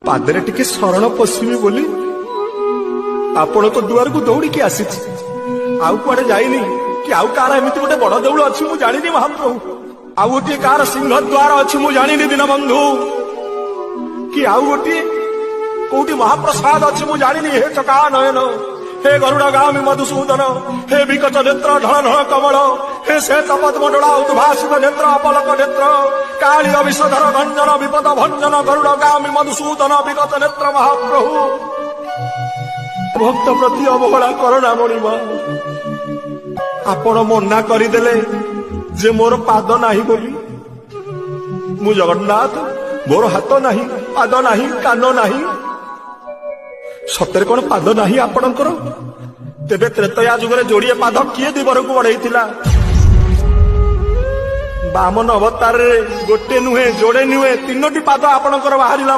पादरे टिके शरण पशिमी बोली आपण तो दुआर को दौड़ी आसीछि आउ कुआडे जाइनी कि आउ कार एमती गोटे बड़ देउल अछि मु जानिनी महाप्रभु आउ गोटे कार सिंह द्वार अछि मु जानिनी दीनबंधु कि आउ गोटे कोउटी महाप्रसाद अछि मु जानिनी हे चका नयन हे गरुड़गामी मधुसूदन हे विकट नेत्र ढळ ढळ कमल हे श्वेत पद्मडोला उद्भासित नेत्र अपलक नेत्र काली विषधर गंजन विपद भंजन गरुड़गामी मधुसूदन विगत नेत्र महाप्रभु भक्त प्रति अवहेला करना मणिमा आपण मना करदेले जे मोर पाद नाही बोली मु जगन्नाथ मोर हाथ नाही पाद नाही कान नाही सତରେ कौन पाद नाही आपणकर तेबे त्रेतया जुगरे जोड़िए पाद किए दिवर को बढ़ेइथिला बामन अवतार रे गोटे नुहे जोड़े नुहे तीनोटी पाद आपणकर बाहरिला।